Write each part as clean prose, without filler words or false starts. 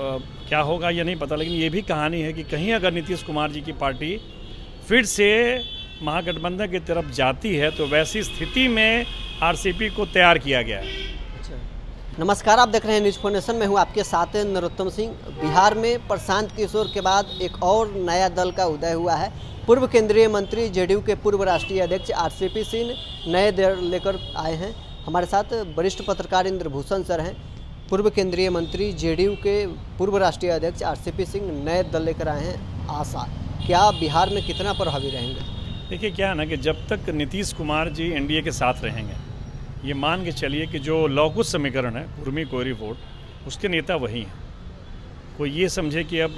क्या होगा ये नहीं पता, लेकिन ये भी कहानी है कि कहीं अगर नीतीश कुमार जी की पार्टी फिर से महागठबंधन की तरफ जाती है तो वैसी स्थिति में आरसीपी को तैयार किया गया है। नमस्कार, आप देख रहे हैं न्यूज़ फॉर नेशन। मैं हूं आपके साथ नरोत्तम सिंह। बिहार में प्रशांत किशोर के बाद एक और नया दल का उदय हुआ है। पूर्व केंद्रीय मंत्री जेडीयू के पूर्व राष्ट्रीय अध्यक्ष आरसीपी सिंह नए दल लेकर आए हैं। हमारे साथ वरिष्ठ पत्रकार इंद्रभूषण सर हैं। पूर्व केंद्रीय मंत्री जेडीयू के पूर्व राष्ट्रीय अध्यक्ष आरसीपी सिंह नए दल लेकर आए हैं। आशा क्या बिहार में कितना प्रभावी रहेंगे? देखिए क्या है ना कि जब तक नीतीश कुमार जी एनडीए के साथ रहेंगे, ये मान के चलिए कि जो लौकुश समीकरण है कुर्मी कोयरी वोट, उसके नेता वही हैं। कोई ये समझे कि अब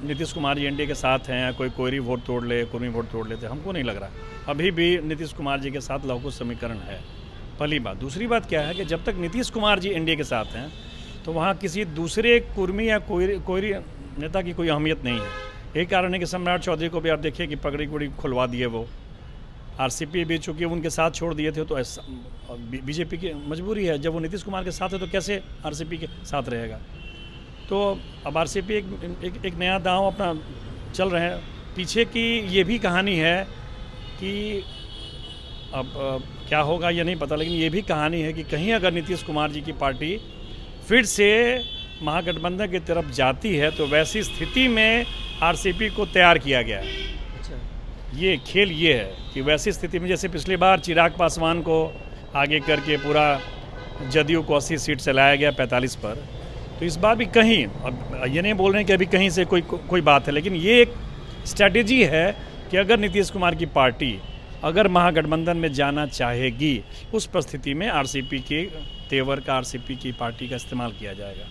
नीतीश कुमार जी एनडीए के साथ हैं, कोई कोयरी वोट तोड़ ले, कुर्मी वोट तोड़ लेते, हमको नहीं लग रहा। अभी भी नीतीश कुमार जी के साथ लौकुश समीकरण है, पहली बात। दूसरी बात क्या है कि जब तक नीतीश कुमार जी एनडीए के साथ हैं तो वहाँ किसी दूसरे कुर्मी या कोयरी नेता की कोई अहमियत नहीं है। यही कारण है कि सम्राट चौधरी को भी आप देखिए कि पगड़ी कुड़ी खुलवा दिए वो। आरसीपी भी चूँकि उनके साथ छोड़ दिए थे, तो बीजेपी की मजबूरी है। जब वो नीतीश कुमार के साथ है तो कैसे आरसीपी के साथ रहेगा? तो अब आरसीपी एक नया दांव अपना चल रहे हैं। पीछे की ये भी कहानी है कि अब क्या होगा ये नहीं पता, लेकिन ये भी कहानी है कि कहीं अगर नीतीश कुमार जी की पार्टी फिर से महागठबंधन की तरफ जाती है तो वैसी स्थिति में आरसीपी को तैयार किया गया है। ये खेल ये है कि वैसी स्थिति में जैसे पिछली बार चिराग पासवान को आगे करके पूरा जदयू को 80 सीट से लाया गया 45 पर, तो इस बार भी कहीं, अब ये नहीं बोल रहे हैं कि अभी कहीं से कोई बात है, लेकिन ये एक स्ट्रैटेजी है कि अगर नीतीश कुमार की पार्टी अगर महागठबंधन में जाना चाहेगी, उस परिस्थिति में आरसीपी के तेवर का, आरसीपी की पार्टी का इस्तेमाल किया जाएगा।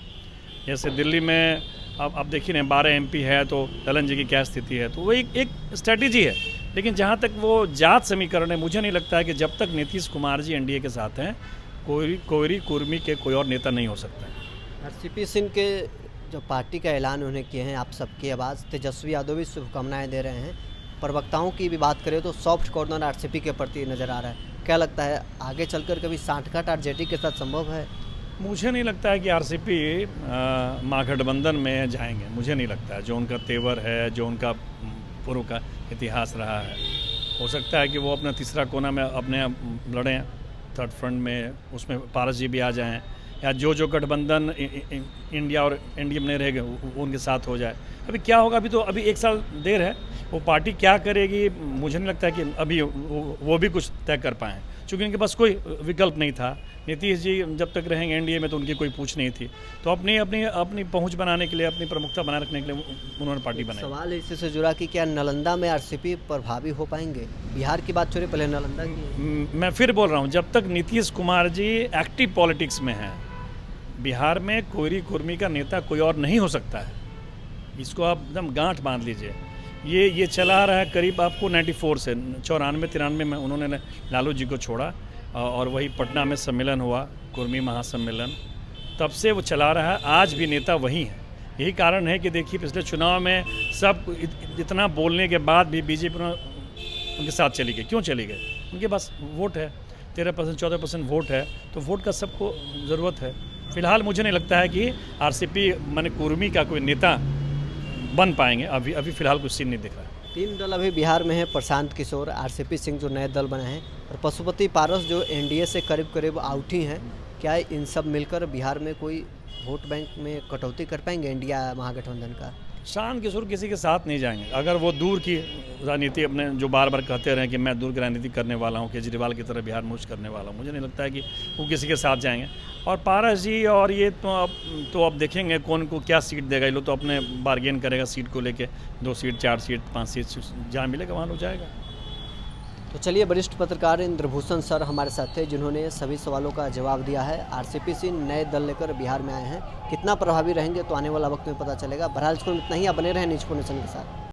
जैसे दिल्ली में अब देखिए ना 12 एमपी है, तो ललन जी की क्या स्थिति है, तो वो एक स्ट्रैटेजी है। लेकिन जहाँ तक वो जात समीकरण है, मुझे नहीं लगता है कि जब तक नीतीश कुमार जी एनडीए के साथ हैं कोयरी कुर्मी के कोई और नेता नहीं हो सकता है। आरसीपी सिंह के जो पार्टी का ऐलान उन्होंने किए हैं, आप सबकी आवाज़, तेजस्वी यादव भी शुभकामनाएं दे रहे हैं। प्रवक्ताओं की भी बात करें तो सॉफ्ट कॉर्नर आरसीपी के प्रति नज़र आ रहा है। क्या लगता है आगे चलकर कभी सांठगांठ आरजेडी के साथ संभव है? मुझे नहीं लगता है कि आरसीपी महागठबंधन में जाएंगे। मुझे नहीं लगता है। जो उनका तेवर है, जो उनका पूर्व का इतिहास रहा है, हो सकता है कि वो अपना तीसरा कोना में अपने लड़ें थर्ड फ्रंट में, उसमें पारस जी भी आ जाएं, या जो गठबंधन इंडिया और एनडीए में नहीं रहेगा उनके साथ हो जाए। अभी क्या होगा, अभी 1 साल देर है। वो पार्टी क्या करेगी, मुझे नहीं लगता है कि अभी वो भी कुछ तय कर पाएँ, चूँकि उनके पास कोई विकल्प नहीं था। नीतीश जी जब तक रहेंगे एनडीए में तो उनकी कोई पूछ नहीं थी, तो अपनी पहुंच बनाने के लिए, अपनी प्रमुखता बनाए रखने के लिए उन्होंने पार्टी बनाई। सवाल इसी से जुड़ा कि क्या नालंदा में आरसीपी प्रभावी हो पाएंगे? बिहार की बात छोड़िए, पहले नालंदा की। मैं फिर बोल रहा हूँ, जब तक नीतीश कुमार जी एक्टिव पॉलिटिक्स में हैं, बिहार में कोयरी कुर्मी का नेता कोई और नहीं हो सकता है। इसको आप एकदम गांठ बांध लीजिए। ये चला रहा है करीब आपको 94 से 94-93 में उन्होंने लालू जी को छोड़ा, और वही पटना में सम्मेलन हुआ, कुर्मी महासम्मेलन, तब से वो चला रहा है। आज भी नेता वही हैं। यही कारण है कि देखिए पिछले चुनाव में सब इतना बोलने के बाद भी बीजेपी उनके साथ चली गई। क्यों चली गई? उनके पास वोट है, 13% 14% वोट है, तो वोट का सबको ज़रूरत है। फिलहाल मुझे नहीं लगता है कि आरसीपी माने कुर्मी का कोई नेता बन पाएंगे। अभी फिलहाल कुछ सीन नहीं दिख रहा है। 3 दल अभी बिहार में है, प्रशांत किशोर, आरसीपी सिंह जो नए दल बनाए हैं, और पशुपति पारस जो एनडीए से करीब आउट ही हैं। क्या इन सब मिलकर बिहार में कोई वोट बैंक में कटौती कर पाएंगे इंडिया महागठबंधन का? प्रशांत किशोर किसी के साथ नहीं जाएंगे। अगर वो दूर की राजनीति अपने जो बार बार कहते रहे कि मैं दूर की राजनीति करने वाला हूँ, केजरीवाल की तरह बिहार मूव करने वाला हूँ, मुझे नहीं लगता है कि वो किसी के साथ जाएंगे। और पारस जी और ये तो अब देखेंगे कौन को क्या सीट देगा। ये लोग तो अपने बार्गेन करेगा सीट को लेके, 2 सीट 4 सीट 5 सीट जहाँ मिलेगा वहाँ हो जाएगा। तो चलिए, वरिष्ठ पत्रकार इंद्रभूषण सर हमारे साथ थे, जिन्होंने सभी सवालों का जवाब दिया है। आरसीपी सिंह नए दल लेकर बिहार में आए हैं। कितना प्रभावी रहेंगे तो आने वाला वक्त में पता चलेगा। बहरहाल इतना ही, आप बने रहें न्यूज़ फॉर नेशन के साथ।